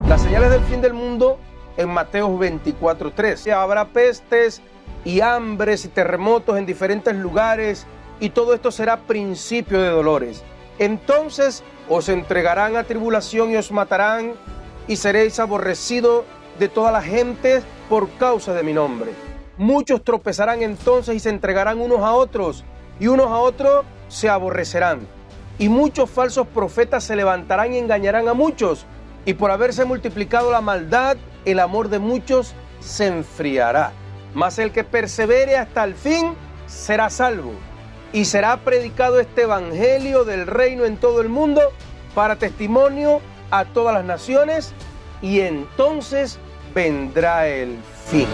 Las señales del fin del mundo en Mateo 24:3. Habrá pestes y hambres y terremotos en diferentes lugares, y todo esto será principio de dolores. Entonces os entregarán a tribulación y os matarán, y seréis aborrecidos de toda la gente por causa de mi nombre. Muchos tropezarán entonces y se entregarán unos a otros, y unos a otros se aborrecerán. Y muchos falsos profetas se levantarán y engañarán a muchos, y por haberse multiplicado la maldad, el amor de muchos se enfriará. Mas el que persevere hasta el fin será salvo. Y será predicado este evangelio del reino en todo el mundo para testimonio a todas las naciones, y entonces vendrá el fin.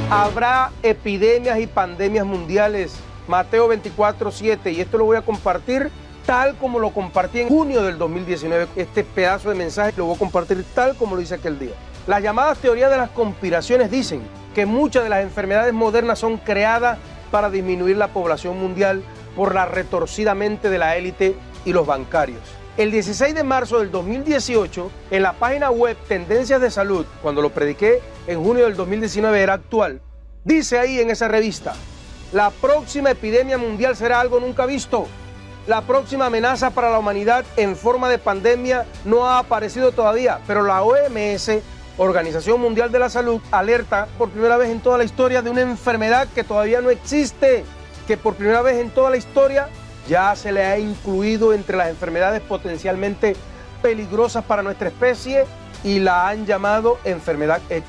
Habrá epidemias y pandemias mundiales. Mateo 24:7, y esto lo voy a compartir tal como lo compartí en junio del 2019. Este pedazo de mensaje lo voy a compartir tal como lo hice aquel día. Las llamadas teorías de las conspiraciones dicen que muchas de las enfermedades modernas son creadas para disminuir la población mundial por la retorcida mente de la élite y los bancarios. El 16 de marzo del 2018, en la página web Tendencias de Salud, cuando lo prediqué en junio del 2019 era actual, dice ahí en esa revista: la próxima epidemia mundial será algo nunca visto. La próxima amenaza para la humanidad en forma de pandemia no ha aparecido todavía, pero la OMS, Organización Mundial de la Salud, alerta por primera vez en toda la historia de una enfermedad que todavía no existe, que por primera vez en toda la historia ya se le ha incluido entre las enfermedades potencialmente peligrosas para nuestra especie, y la han llamado enfermedad X.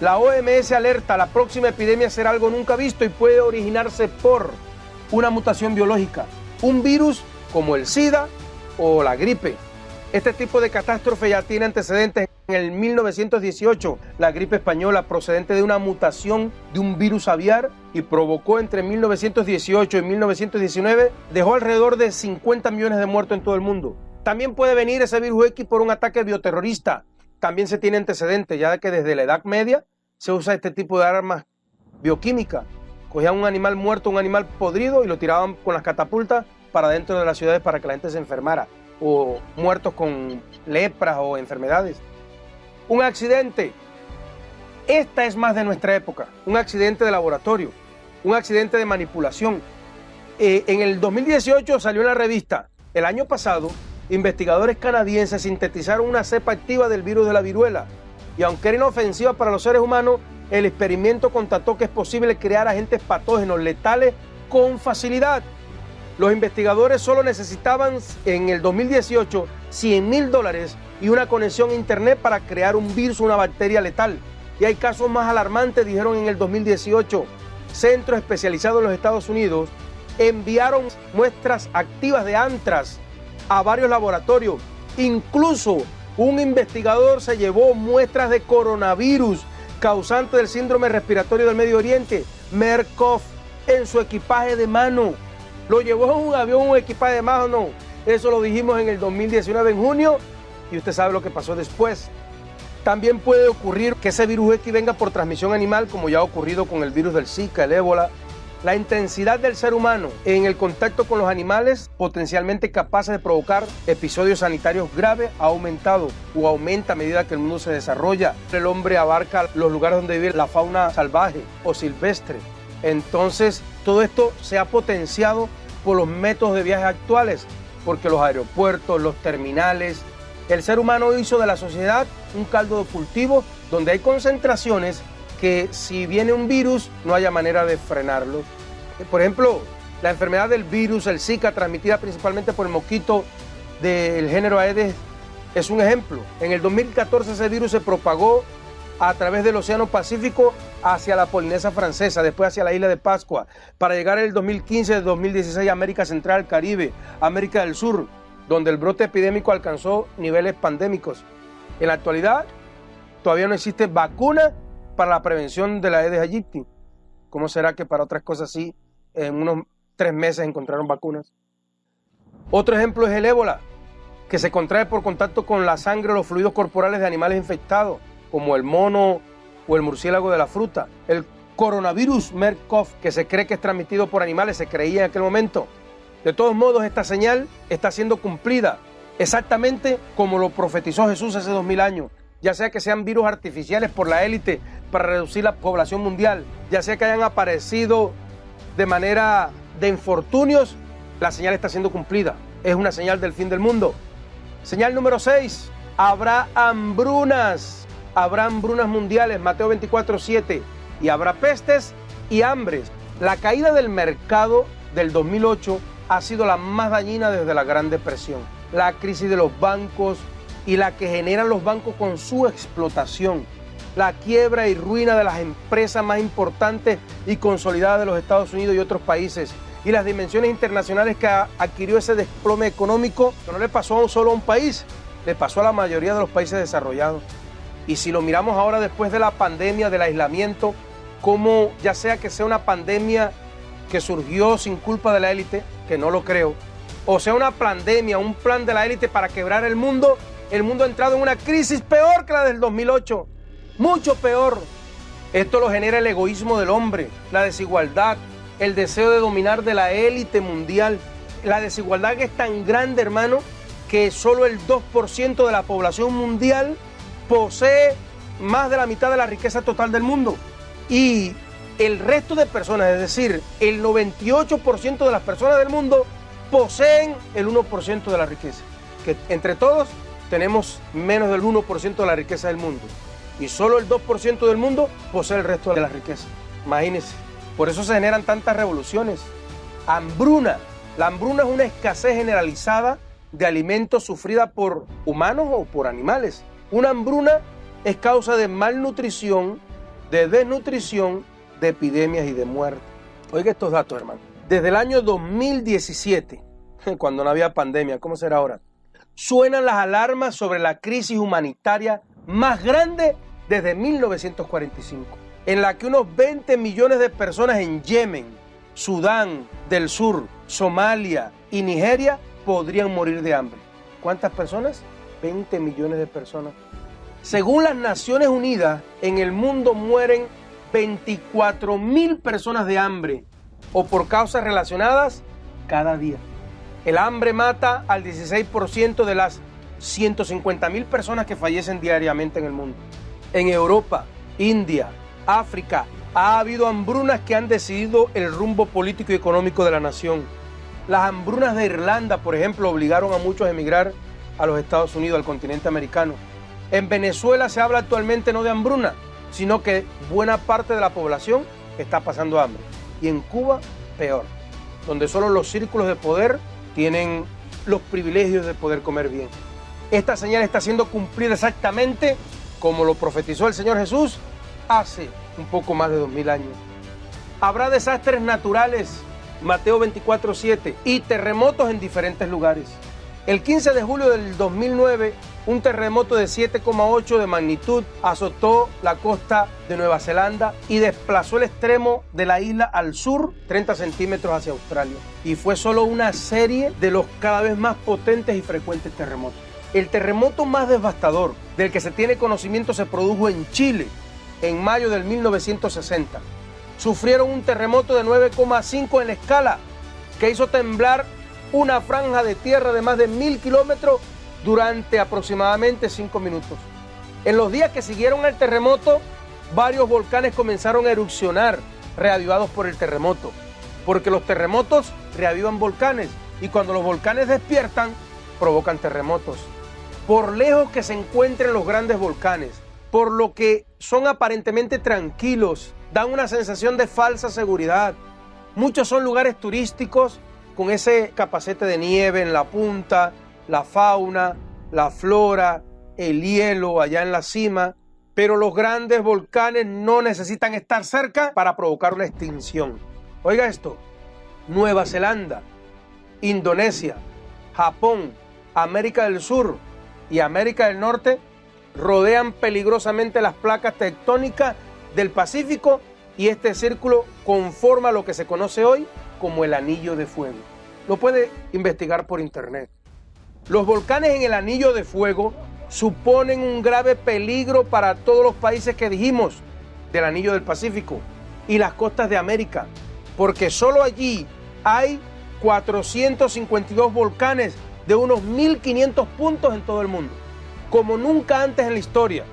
La OMS alerta: la próxima epidemia será algo nunca visto y puede originarse por una mutación biológica, un virus como el SIDA o la gripe. Este tipo de catástrofe ya tiene antecedentes. En el 1918, la gripe española, procedente de una mutación de un virus aviar y provocó entre 1918 y 1919, dejó alrededor de 50 millones de muertos en todo el mundo. También puede venir ese virus X por un ataque bioterrorista. También se tiene antecedentes, ya que desde la Edad Media se usa este tipo de armas bioquímicas. Cogían un animal muerto, un animal podrido, y lo tiraban con las catapultas para dentro de las ciudades para que la gente se enfermara, o muertos con lepras o enfermedades. Un accidente. Esta es más de nuestra época. Un accidente de laboratorio, un accidente de manipulación. En el 2018 salió en la revista: el año pasado, investigadores canadienses sintetizaron una cepa activa del virus de la viruela, y aunque era inofensiva para los seres humanos, el experimento constató que es posible crear agentes patógenos letales con facilidad. Los investigadores solo necesitaban en el 2018 $100,000 y una conexión a internet para crear un virus o una bacteria letal. Y hay casos más alarmantes, dijeron en el 2018. Centros especializados en los Estados Unidos enviaron muestras activas de antrax a varios laboratorios. Incluso un investigador se llevó muestras de coronavirus causante del síndrome respiratorio del Medio Oriente, MERS-CoV, en su equipaje de mano. Lo llevó en un avión, un equipaje de mano. Eso lo dijimos en el 2019, en junio, y usted sabe lo que pasó después. También puede ocurrir que ese virus X venga por transmisión animal, como ya ha ocurrido con el virus del Zika, el ébola. La intensidad del ser humano en el contacto con los animales, potencialmente capaces de provocar episodios sanitarios graves, ha aumentado o aumenta a medida que el mundo se desarrolla. El hombre abarca los lugares donde vive la fauna salvaje o silvestre. Entonces, todo esto se ha potenciado por los métodos de viaje actuales, porque los aeropuertos, los terminales, el ser humano hizo de la sociedad un caldo de cultivo donde hay concentraciones que, si viene un virus, no haya manera de frenarlo. Por ejemplo, la enfermedad del virus, el Zika, transmitida principalmente por el mosquito del género Aedes, es un ejemplo. En el 2014 ese virus se propagó a través del Océano Pacífico hacia la Polinesia Francesa, después hacia la isla de Pascua, para llegar en el 2015 y 2016 a América Central, Caribe, América del Sur, donde el brote epidémico alcanzó niveles pandémicos. En la actualidad, todavía no existe vacuna para la prevención de la Aedes aegypti. ¿Cómo será que para otras cosas sí, en unos 3 meses encontraron vacunas? Otro ejemplo es el ébola, que se contrae por contacto con la sangre o los fluidos corporales de animales infectados, como el mono o el murciélago de la fruta. El coronavirus MERS-CoV, que se cree que es transmitido por animales, se creía en aquel momento. De todos modos, esta señal está siendo cumplida. exactamente como lo profetizó Jesús hace 2000 años. Ya sea que sean virus artificiales por la élite para reducir la población mundial, ya sea que hayan aparecido de manera de infortunios, la señal está siendo cumplida. Es una señal del fin del mundo. Señal número 6, habrá hambrunas. Habrá hambrunas mundiales, Mateo 24:7, y habrá pestes y hambres. La caída del mercado del 2008 ha sido la más dañina desde la Gran Depresión. La crisis de los bancos y la que generan los bancos con su explotación. La quiebra y ruina de las empresas más importantes y consolidadas de los Estados Unidos y otros países. Y las dimensiones internacionales que adquirió ese desplome económico, que no le pasó solo a un país, le pasó a la mayoría de los países desarrollados. Y si lo miramos ahora después de la pandemia, del aislamiento, como ya sea que sea una pandemia que surgió sin culpa de la élite, que no lo creo, o sea una pandemia, un plan de la élite para quebrar el mundo ha entrado en una crisis peor que la del 2008, mucho peor. Esto lo genera el egoísmo del hombre, la desigualdad, el deseo de dominar de la élite mundial. La desigualdad que es tan grande, hermano, que solo el 2% de la población mundial posee más de la mitad de la riqueza total del mundo. Y el resto de personas, es decir, el 98% de las personas del mundo poseen el 1% de la riqueza. Que entre todos tenemos menos del 1% de la riqueza del mundo. Y solo el 2% del mundo posee el resto de la riqueza. Imagínense. Por eso se generan tantas revoluciones. Hambruna. La hambruna es una escasez generalizada de alimentos sufrida por humanos o por animales. Una hambruna es causa de malnutrición, de desnutrición, de epidemias y de muerte. Oiga estos datos, hermano. Desde el año 2017, cuando no había pandemia, ¿cómo será ahora? Suenan las alarmas sobre la crisis humanitaria más grande desde 1945, en la que unos 20 millones de personas en Yemen, Sudán del Sur, Somalia y Nigeria podrían morir de hambre. ¿Cuántas personas? 20 millones de personas. Según las Naciones Unidas, en el mundo mueren 24.000 personas de hambre o por causas relacionadas cada día. El hambre mata al 16% de las 150.000 personas que fallecen diariamente en el mundo. En Europa, India, África, ha habido hambrunas que han decidido el rumbo político y económico de la nación. Las hambrunas de Irlanda, por ejemplo, obligaron a muchos a emigrar a los Estados Unidos, al continente americano. En Venezuela se habla actualmente no de hambruna, sino que buena parte de la población está pasando hambre. Y en Cuba, peor, donde solo los círculos de poder tienen los privilegios de poder comer bien. Esta señal está siendo cumplida exactamente como lo profetizó el Señor Jesús hace un poco más de 2000 años. Habrá desastres naturales, Mateo 24:7, y terremotos en diferentes lugares. El 15 de julio del 2009, un terremoto de 7,8 de magnitud azotó la costa de Nueva Zelanda y desplazó el extremo de la isla al sur 30 centímetros hacia Australia. Y fue solo una serie de los cada vez más potentes y frecuentes terremotos. El terremoto más devastador del que se tiene conocimiento se produjo en Chile en mayo del 1960. Sufrieron un terremoto de 9,5 en la escala que hizo temblar una franja de tierra de más de 1000 kilómetros durante aproximadamente 5 minutos. En los días que siguieron al terremoto, varios volcanes comenzaron a erupcionar, reavivados por el terremoto, porque los terremotos reavivan volcanes y cuando los volcanes despiertan, provocan terremotos. Por lejos que se encuentren los grandes volcanes, por lo que son aparentemente tranquilos, dan una sensación de falsa seguridad. Muchos son lugares turísticos con ese capacete de nieve en la punta, la fauna, la flora, el hielo allá en la cima, pero los grandes volcanes no necesitan estar cerca para provocar una extinción. Oiga esto, Nueva Zelanda, Indonesia, Japón, América del Sur y América del Norte rodean peligrosamente las placas tectónicas del Pacífico y este círculo conforma lo que se conoce hoy como el Anillo de Fuego. Lo puede investigar por internet. Los volcanes en el Anillo de Fuego suponen un grave peligro para todos los países que dijimos del Anillo del Pacífico y las costas de América, porque solo allí hay 452 volcanes de unos 1.500 puntos en todo el mundo, como nunca antes en la historia.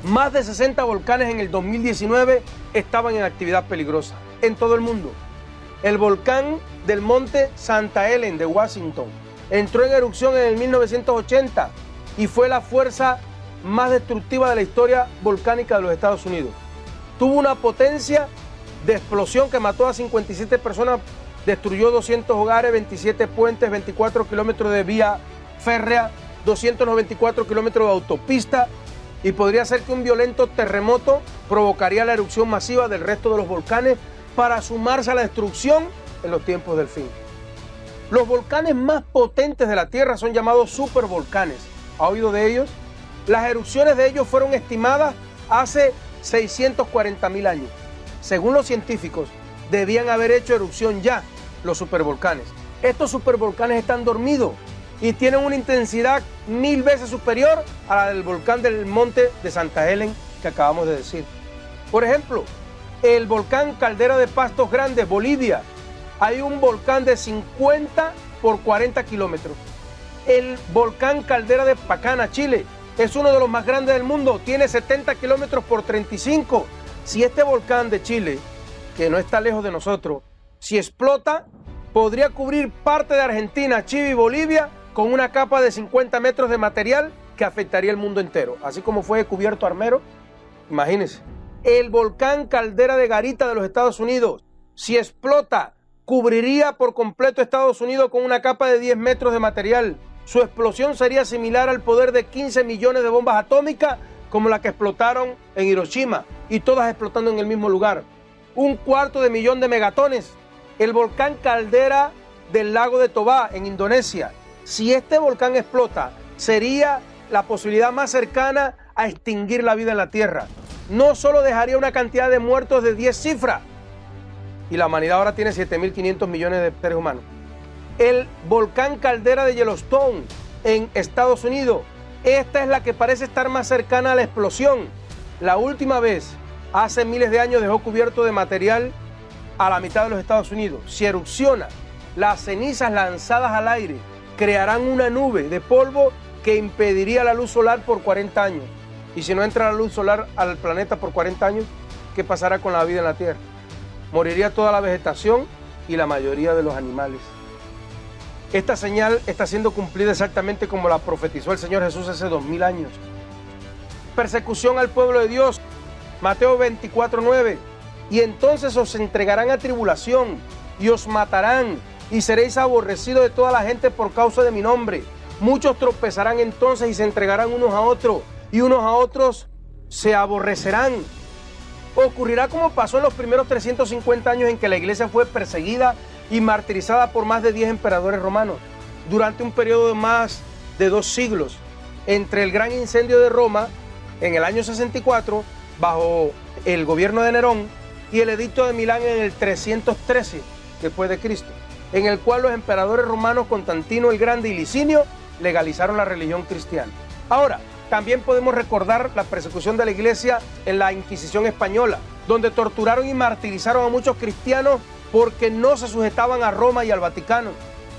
Más de 60 volcanes en el 2019 estaban en actividad peligrosa en todo el mundo. El volcán del monte Santa Helen de Washington entró en erupción en el 1980 y fue la fuerza más destructiva de la historia volcánica de los Estados Unidos. Tuvo una potencia de explosión que mató a 57 personas, destruyó 200 hogares, 27 puentes, 24 kilómetros de vía férrea, 294 kilómetros de autopista, y podría ser que un violento terremoto provocaría la erupción masiva del resto de los volcanes para sumarse a la destrucción en los tiempos del fin. Los volcanes más potentes de la Tierra son llamados supervolcanes. ¿Ha oído de ellos? Las erupciones de ellos fueron estimadas hace 640.000 años. Según los científicos, debían haber hecho erupción ya los supervolcanes. Estos supervolcanes están dormidos y tienen una intensidad 1000 veces superior a la del volcán del monte de Santa Helen que acabamos de decir. Por ejemplo, el volcán Caldera de Pastos Grandes, Bolivia, hay un volcán de 50 por 40 kilómetros. El volcán Caldera de Pacana, Chile, es uno de los más grandes del mundo, tiene 70 kilómetros por 35. Si este volcán de Chile, que no está lejos de nosotros, si explota, podría cubrir parte de Argentina, Chile y Bolivia con una capa de 50 metros de material que afectaría el mundo entero. Así como fue cubierto Armero, imagínense. El volcán Caldera de Garita de los Estados Unidos, si explota, cubriría por completo Estados Unidos con una capa de 10 metros de material. Su explosión sería similar al poder de 15 millones de bombas atómicas como las que explotaron en Hiroshima, y todas explotando en el mismo lugar. 1/4 millón de megatones. El volcán Caldera del lago de Toba en Indonesia. Si este volcán explota, sería la posibilidad más cercana a extinguir la vida en la Tierra. No solo dejaría una cantidad de muertos de 10 cifras, y la humanidad ahora tiene 7.500 millones de seres humanos. El volcán Caldera de Yellowstone en Estados Unidos. Esta es la que parece estar más cercana a la explosión. La última vez, hace miles de años, dejó cubierto de material a la mitad de los Estados Unidos. Si erupciona, las cenizas lanzadas al aire crearán una nube de polvo que impediría la luz solar por 40 años. Y si no entra la luz solar al planeta por 40 años, ¿qué pasará con la vida en la Tierra? Moriría toda la vegetación y la mayoría de los animales. Esta señal está siendo cumplida exactamente como la profetizó el Señor Jesús hace 2000 años. Persecución al pueblo de Dios. Mateo 24:9. Y entonces os entregarán a tribulación y os matarán y seréis aborrecidos de toda la gente por causa de mi nombre. Muchos tropezarán entonces y se entregarán unos a otros y unos a otros se aborrecerán. Ocurrirá como pasó en los primeros 350 años en que la iglesia fue perseguida y martirizada por más de 10 emperadores romanos durante un periodo de más de 2 siglos, entre el gran incendio de Roma en el año 64 bajo el gobierno de Nerón y el edicto de Milán en el 313 después de Cristo, en el cual los emperadores romanos Constantino el Grande y Licinio legalizaron la religión cristiana. Ahora, también podemos recordar la persecución de la iglesia en la Inquisición española, donde torturaron y martirizaron a muchos cristianos porque no se sujetaban a Roma y al Vaticano.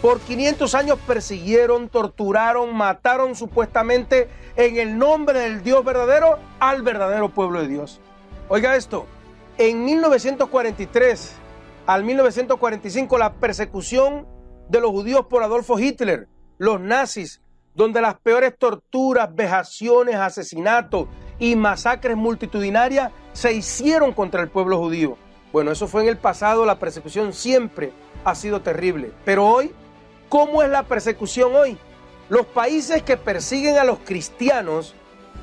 Por 500 años persiguieron, torturaron, mataron supuestamente en el nombre del Dios verdadero al verdadero pueblo de Dios. Oiga esto, en 1943 al 1945 la persecución de los judíos por Adolfo Hitler, los nazis, donde las peores torturas, vejaciones, asesinatos y masacres multitudinarias se hicieron contra el pueblo judío. Bueno, eso fue en el pasado, la persecución siempre ha sido terrible. Pero hoy, ¿cómo es la persecución hoy? Los países que persiguen a los cristianos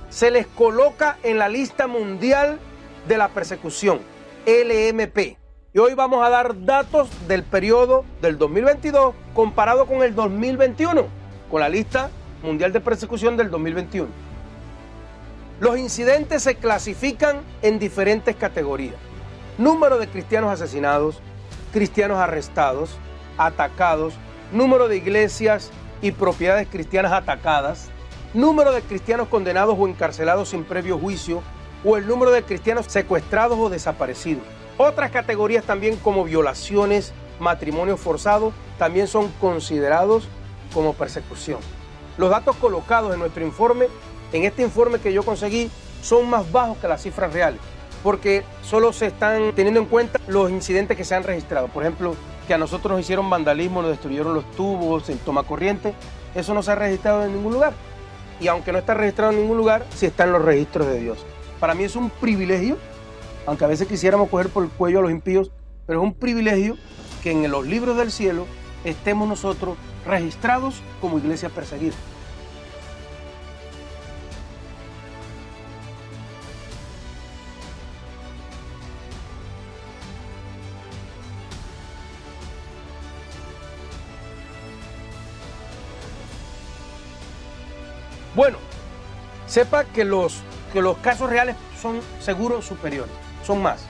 se les coloca en la lista mundial de la persecución, LMP. Y hoy vamos a dar datos del periodo del 2022 comparado con el 2021, con la lista mundial de persecución del 2021. Los incidentes se clasifican en diferentes categorías. Número de cristianos asesinados, cristianos arrestados, atacados, número de iglesias y propiedades cristianas atacadas, número de cristianos condenados o encarcelados sin previo juicio, o el número de cristianos secuestrados o desaparecidos. Otras categorías también como violaciones, matrimonios forzados, también son considerados como persecución. Los datos colocados en nuestro informe, en este informe que yo conseguí, son más bajos que las cifras reales, porque solo se están teniendo en cuenta los incidentes que se han registrado. Por ejemplo, que a nosotros nos hicieron vandalismo, nos destruyeron los tubos, el tomacorriente. Eso no se ha registrado en ningún lugar. Y aunque no está registrado en ningún lugar, sí está en los registros de Dios. Para mí es un privilegio, aunque a veces quisiéramos coger por el cuello a los impíos, pero es un privilegio que en los libros del cielo estemos nosotros registrados como iglesia perseguida. Bueno, sepa que los casos reales son seguros superiores, son más.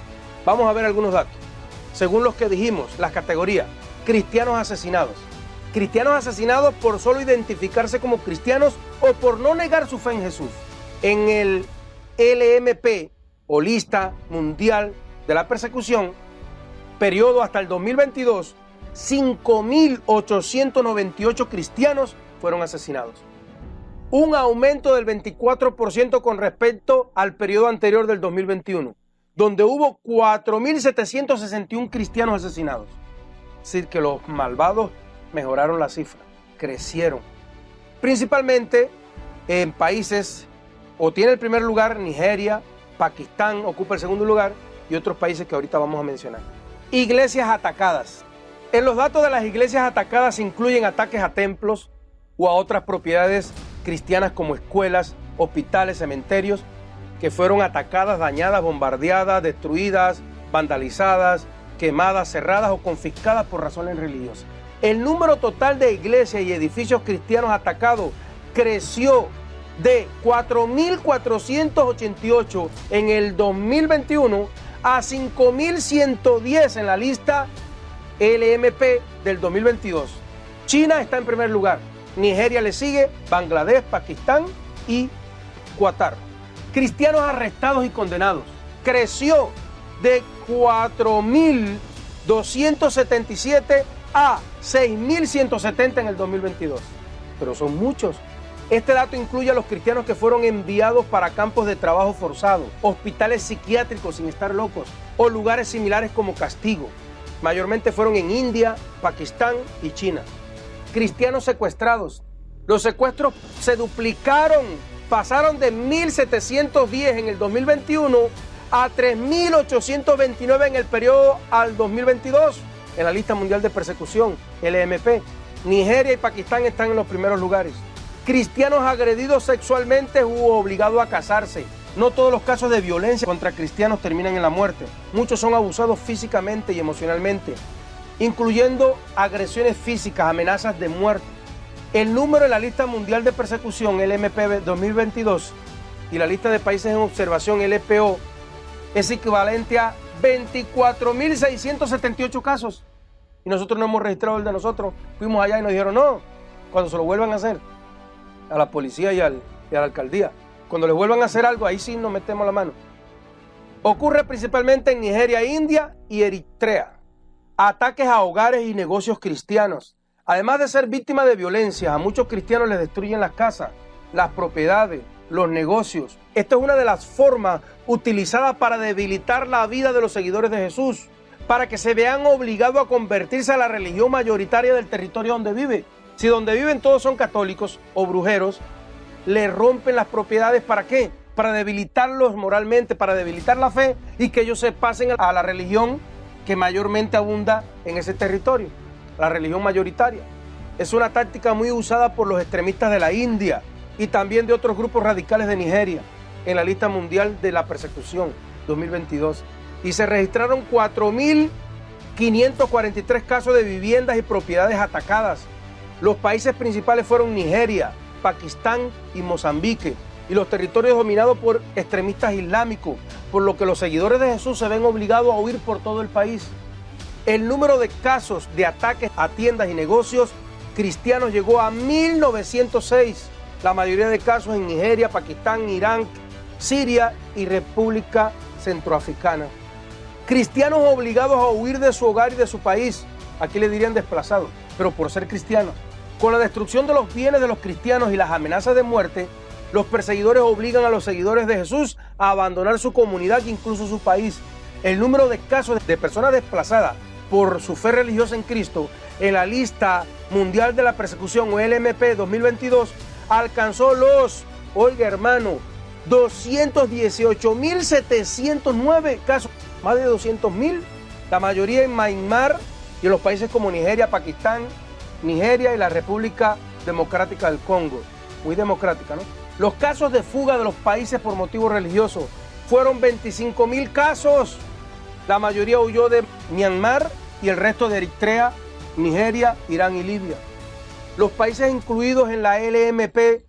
Vamos a ver algunos datos. Según los que dijimos, las categorías: cristianos asesinados. Cristianos asesinados por solo identificarse como cristianos o por no negar su fe en Jesús. En el LMP, o Lista Mundial de la Persecución, periodo hasta el 2022, 5.898 cristianos fueron asesinados. Un aumento del 24% con respecto al periodo anterior del 2021, donde hubo 4.761 cristianos asesinados. Es decir, que los malvados mejoraron la cifra, crecieron. Principalmente en países, o tiene el primer lugar Nigeria, Pakistán ocupa el segundo lugar y otros países que ahorita vamos a mencionar. Iglesias atacadas. En los datos de las iglesias atacadas se incluyen ataques a templos o a otras propiedades cristianas como escuelas, hospitales, cementerios, que fueron atacadas, dañadas, bombardeadas, destruidas, vandalizadas, quemadas, cerradas o confiscadas por razones religiosas. El número total de iglesias y edificios cristianos atacados creció de 4.488 en el 2021 a 5.110 en la lista LMP del 2022. China está en primer lugar. Nigeria le sigue, Bangladesh, Pakistán y Qatar. Cristianos arrestados y condenados. Creció de 4.277 a 6.170 en el 2022. Pero son muchos. Este dato incluye a los cristianos que fueron enviados para campos de trabajo forzado, hospitales psiquiátricos sin estar locos o lugares similares como castigo. Mayormente fueron en India, Pakistán y China. Cristianos secuestrados. Los secuestros se duplicaron, pasaron de 1.710 en el 2021 a 3.829 en el periodo al 2022 en la lista mundial de persecución, LMP. Nigeria y Pakistán están en los primeros lugares. Cristianos agredidos sexualmente u obligados a casarse. No todos los casos de violencia contra cristianos terminan en la muerte. Muchos son abusados físicamente y emocionalmente, incluyendo agresiones físicas, amenazas de muerte. El número en la lista mundial de persecución, LMP 2022, y la lista de países en observación, LPO, es equivalente a 24.678 casos. Y nosotros no hemos registrado el de nosotros. Fuimos allá y nos dijeron, no, cuando se lo vuelvan a hacer, a la policía y a la alcaldía, cuando les vuelvan a hacer algo, ahí sí nos metemos la mano. Ocurre principalmente en Nigeria, India y Eritrea. Ataques a hogares y negocios cristianos. Además de ser víctimas de violencia, a muchos cristianos les destruyen las casas, las propiedades, los negocios. Esto es una de las formas utilizadas para debilitar la vida de los seguidores de Jesús, para que se vean obligados a convertirse a la religión mayoritaria del territorio donde vive. Si donde viven todos son católicos o brujeros, le rompen las propiedades. ¿Para qué? Para debilitarlos moralmente, para debilitar la fe y que ellos se pasen a la religión que mayormente abunda en ese territorio, la religión mayoritaria. Es una táctica muy usada por los extremistas de la India y también de otros grupos radicales de Nigeria en la lista mundial de la persecución 2022. Y se registraron 4.543 casos de viviendas y propiedades atacadas. Los países principales fueron Nigeria, Pakistán y Mozambique, y los territorios dominados por extremistas islámicos, por lo que los seguidores de Jesús se ven obligados a huir por todo el país. El número de casos de ataques a tiendas y negocios cristianos llegó a 1.906, la mayoría de casos en Nigeria, Pakistán, Irán, Siria y República Centroafricana. Cristianos obligados a huir de su hogar y de su país, aquí le dirían desplazados, pero por ser cristianos. Con la destrucción de los bienes de los cristianos y las amenazas de muerte, los perseguidores obligan a los seguidores de Jesús a abandonar su comunidad e incluso su país. El número de casos de personas desplazadas por su fe religiosa en Cristo en la lista mundial de la persecución o LMP 2022 alcanzó los, oiga hermano, 218.709 casos, más de 200.000, la mayoría en Myanmar y en los países como Nigeria, Pakistán, Nigeria y la República Democrática del Congo. Muy democrática, ¿no? Los casos de fuga de los países por motivos religiosos fueron 25.000 casos. La mayoría huyó de Myanmar y el resto de Eritrea, Nigeria, Irán y Libia. Los países incluidos en la LMP,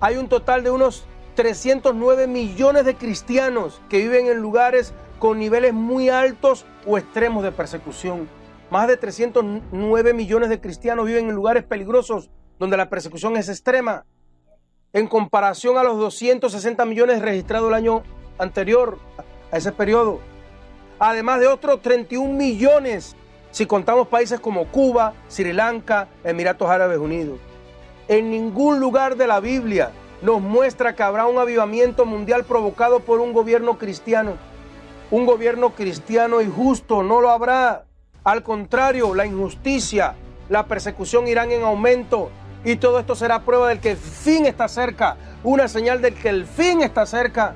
hay un total de unos 309 millones de cristianos que viven en lugares con niveles muy altos o extremos de persecución. Más de 309 millones de cristianos viven en lugares peligrosos donde la persecución es extrema, en comparación a los 260 millones registrados el año anterior a ese periodo. Además de otros 31 millones si contamos países como Cuba, Sri Lanka, Emiratos Árabes Unidos. En ningún lugar de la Biblia nos muestra que habrá un avivamiento mundial provocado por un gobierno cristiano. Un gobierno cristiano y justo no lo habrá. Al contrario, la injusticia, la persecución irán en aumento y todo esto será prueba del que el fin está cerca, una señal de que el fin está cerca.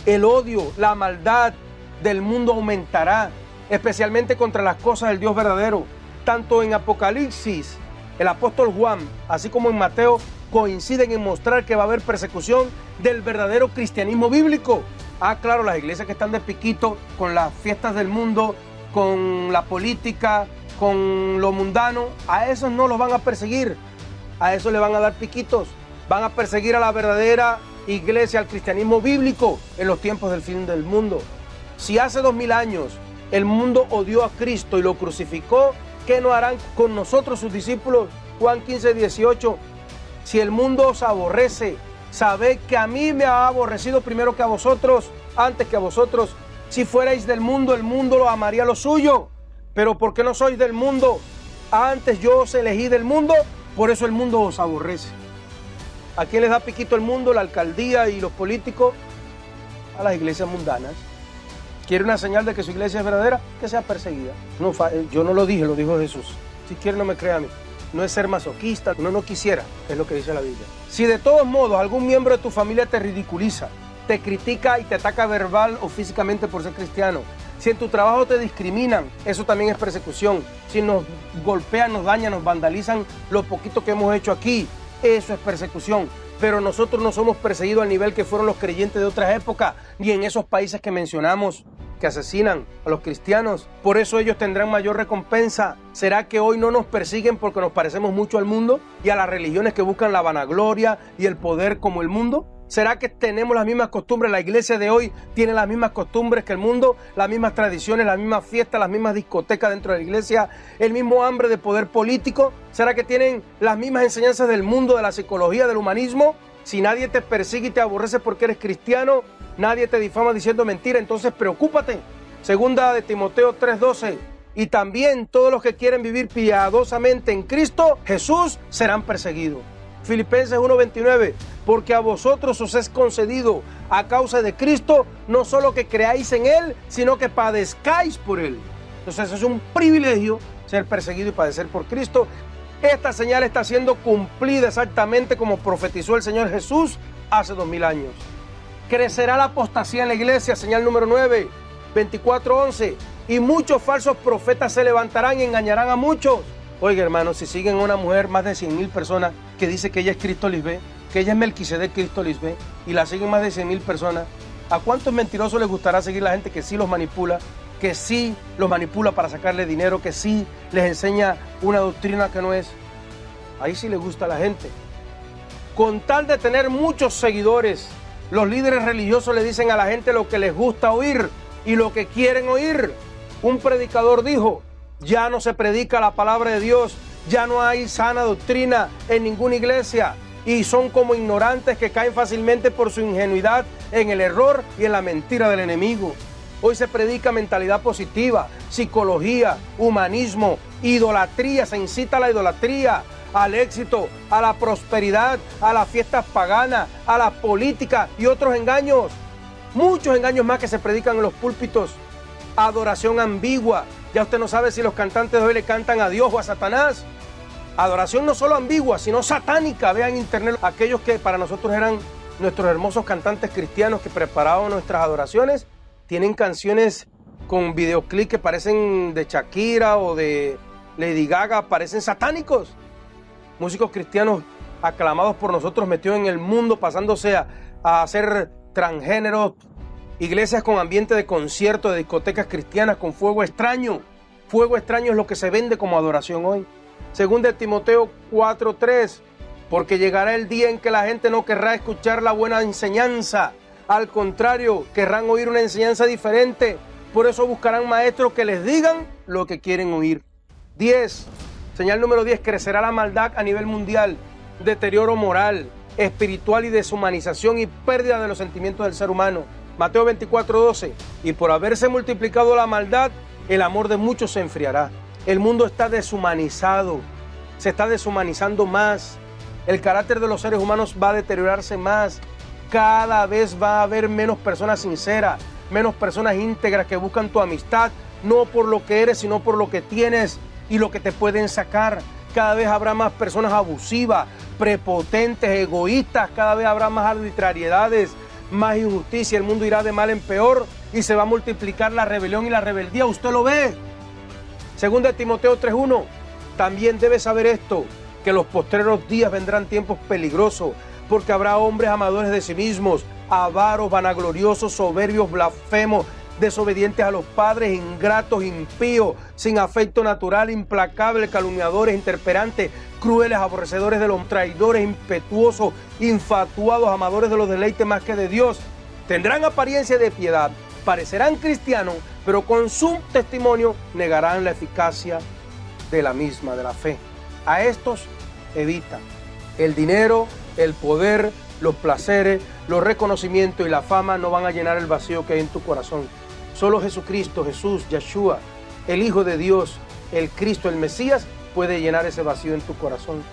El odio, la maldad del mundo aumentará, especialmente contra las cosas del Dios verdadero. Tanto en Apocalipsis, el apóstol Juan, así como en Mateo, coinciden en mostrar que va a haber persecución del verdadero cristianismo bíblico. Claro, las iglesias que están de piquito con las fiestas del mundo, con la política, con lo mundano, a esos no los van a perseguir, a esos le van a dar piquitos. Van a perseguir a la verdadera iglesia, al cristianismo bíblico en los tiempos del fin del mundo. Si hace 2000 años el mundo odió a Cristo y lo crucificó, ¿qué no harán con nosotros sus discípulos? Juan 15:18. Si el mundo os aborrece, sabed que a mí me ha aborrecido primero que a vosotros, antes que a vosotros. Si fuerais del mundo, el mundo lo amaría lo suyo. Pero ¿por qué no sois del mundo? Antes yo os elegí del mundo, por eso el mundo os aborrece. ¿A quién les da piquito el mundo? La alcaldía y los políticos. A las iglesias mundanas. ¿Quiere una señal de que su iglesia es verdadera? Que sea perseguida. No, yo no lo dije, lo dijo Jesús. Si quiere no me crea a mí. No es ser masoquista, uno no quisiera, es lo que dice la Biblia. Si de todos modos algún miembro de tu familia te ridiculiza, te critica y te ataca verbal o físicamente por ser cristiano, si en tu trabajo te discriminan, eso también es persecución. Si nos golpean, nos dañan, nos vandalizan lo poquito que hemos hecho aquí, eso es persecución. Pero nosotros no somos perseguidos al nivel que fueron los creyentes de otras épocas, ni en esos países que mencionamos, que asesinan a los cristianos. Por eso ellos tendrán mayor recompensa. ¿Será que hoy no nos persiguen porque nos parecemos mucho al mundo y a las religiones que buscan la vanagloria y el poder como el mundo? ¿Será que tenemos las mismas costumbres? La iglesia de hoy tiene las mismas costumbres que el mundo, las mismas tradiciones, las mismas fiestas, las mismas discotecas dentro de la iglesia, el mismo hambre de poder político. ¿Será que tienen las mismas enseñanzas del mundo, de la psicología, del humanismo? Si nadie te persigue y te aborrece porque eres cristiano, nadie te difama diciendo mentira, entonces preocúpate. Segunda de Timoteo 3:12. Y también todos los que quieren vivir piadosamente en Cristo Jesús serán perseguidos. Filipenses 1:29, porque a vosotros os es concedido a causa de Cristo, no solo que creáis en Él, sino que padezcáis por Él. Entonces es un privilegio ser perseguido y padecer por Cristo. Esta señal está siendo cumplida exactamente como profetizó el Señor Jesús hace 2000 años. Crecerá la apostasía en la iglesia, señal número 9, 24:11, y muchos falsos profetas se levantarán y engañarán a muchos. Oiga, hermanos, si siguen a una mujer, más de 100,000 personas, que dice que ella es Cristo Lisbé, que ella es Melquisedec Cristo Lisbé, y la siguen más de 100,000 personas, ¿a cuántos mentirosos les gustará seguir la gente que sí los manipula, que sí los manipula para sacarle dinero, que sí les enseña una doctrina que no es? Ahí sí les gusta a la gente. Con tal de tener muchos seguidores, los líderes religiosos le dicen a la gente lo que les gusta oír y lo que quieren oír. Un predicador dijo: ya no se predica la palabra de Dios, ya no hay sana doctrina en ninguna iglesia y son como ignorantes que caen fácilmente por su ingenuidad en el error y en la mentira del enemigo. Hoy se predica mentalidad positiva, psicología, humanismo, idolatría, se incita a la idolatría, al éxito, a la prosperidad, a las fiestas paganas, a la política y otros engaños. Muchos engaños más que se predican en los púlpitos. Adoración ambigua. Ya usted no sabe si los cantantes de hoy le cantan a Dios o a Satanás. Adoración no solo ambigua, sino satánica. Vean en internet aquellos que para nosotros eran nuestros hermosos cantantes cristianos que preparaban nuestras adoraciones. Tienen canciones con videoclips que parecen de Shakira o de Lady Gaga, parecen satánicos. Músicos cristianos aclamados por nosotros, metidos en el mundo, pasándose a ser transgéneros. Iglesias con ambiente de concierto, de discotecas cristianas con fuego extraño. Fuego extraño es lo que se vende como adoración hoy. Según de Timoteo 4:3, porque llegará el día en que la gente no querrá escuchar la buena enseñanza. Al contrario, querrán oír una enseñanza diferente. Por eso buscarán maestros que les digan lo que quieren oír. 10. Señal número 10. Crecerá la maldad a nivel mundial. Deterioro moral, espiritual y deshumanización y pérdida de los sentimientos del ser humano. Mateo 24:12. Y por haberse multiplicado la maldad, el amor de muchos se enfriará. El mundo está deshumanizado. Se está deshumanizando más. El carácter de los seres humanos va a deteriorarse más. Cada vez va a haber menos personas sinceras, menos personas íntegras que buscan tu amistad, no por lo que eres, sino por lo que tienes y lo que te pueden sacar. Cada vez habrá más personas abusivas, prepotentes, egoístas. Cada vez habrá más arbitrariedades, más injusticia. El mundo irá de mal en peor y se va a multiplicar la rebelión y la rebeldía. Usted lo ve. Según de Timoteo 3:1, también debe saber esto, que los postreros días vendrán tiempos peligrosos, porque habrá hombres amadores de sí mismos, avaros, vanagloriosos, soberbios, blasfemos, desobedientes a los padres, ingratos, impíos, sin afecto natural, implacables, calumniadores, interperantes, crueles, aborrecedores de los traidores, impetuosos, infatuados, amadores de los deleites más que de Dios. Tendrán apariencia de piedad, parecerán cristianos, pero con su testimonio negarán la eficacia de la misma, de la fe. A estos evita. El dinero, el poder, los placeres, los reconocimientos y la fama no van a llenar el vacío que hay en tu corazón. Solo Jesucristo, Jesús, Yeshua, el Hijo de Dios, el Cristo, el Mesías, puede llenar ese vacío en tu corazón.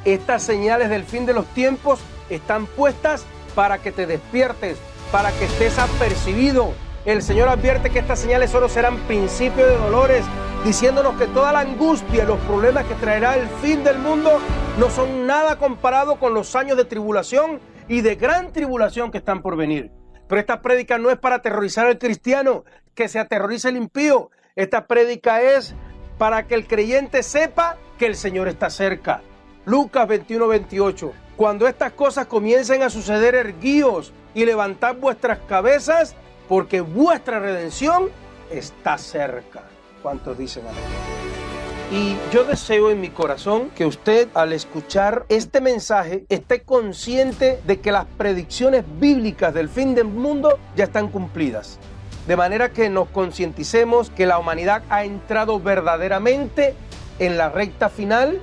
Estas señales del fin de los tiempos están puestas para que te despiertes, para que estés apercibido. El Señor advierte que estas señales solo serán principio de dolores, diciéndonos que toda la angustia y los problemas que traerá el fin del mundo no son nada comparado con los años de tribulación y de gran tribulación que están por venir. Pero esta prédica no es para aterrorizar al cristiano, que se aterrorice el impío. Esta prédica es para que el creyente sepa que el Señor está cerca. Lucas 21:28. Cuando estas cosas comiencen a suceder, erguíos y levantad vuestras cabezas, porque vuestra redención está cerca. ¿Cuántos dicen amén? Y yo deseo en mi corazón que usted, al escuchar este mensaje, esté consciente de que las predicciones bíblicas del fin del mundo ya están cumplidas. De manera que nos concienticemos que la humanidad ha entrado verdaderamente en la recta final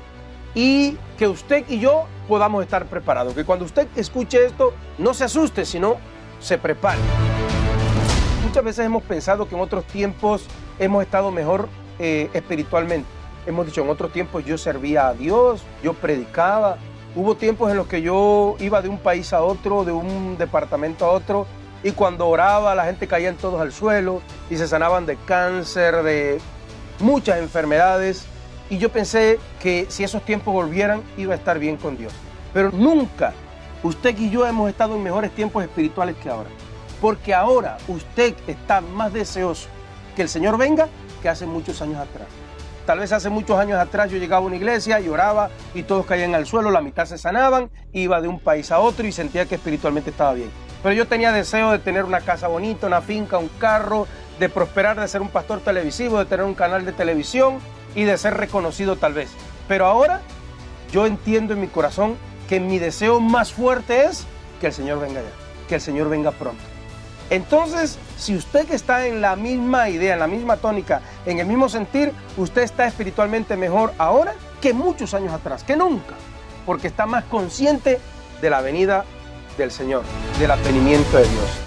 y que usted y yo podamos estar preparados. Que cuando usted escuche esto, no se asuste, sino se prepare. Muchas veces hemos pensado que en otros tiempos hemos estado mejor espiritualmente. Hemos dicho, en otros tiempos yo servía a Dios, yo predicaba. Hubo tiempos en los que yo iba de un país a otro, de un departamento a otro, y cuando oraba la gente caían todos al suelo y se sanaban de cáncer, de muchas enfermedades. Y yo pensé que si esos tiempos volvieran, iba a estar bien con Dios. Pero nunca usted y yo hemos estado en mejores tiempos espirituales que ahora. Porque ahora usted está más deseoso que el Señor venga que hace muchos años atrás. Tal vez hace muchos años atrás yo llegaba a una iglesia y oraba y todos caían al suelo, la mitad se sanaban, iba de un país a otro y sentía que espiritualmente estaba bien. Pero yo tenía deseo de tener una casa bonita, una finca, un carro, de prosperar, de ser un pastor televisivo, de tener un canal de televisión y de ser reconocido tal vez. Pero ahora yo entiendo en mi corazón que mi deseo más fuerte es que el Señor venga ya, que el Señor venga pronto. Entonces, si usted que está en la misma idea, en la misma tónica, en el mismo sentir, usted está espiritualmente mejor ahora que muchos años atrás, que nunca, porque está más consciente de la venida del Señor, del advenimiento de Dios.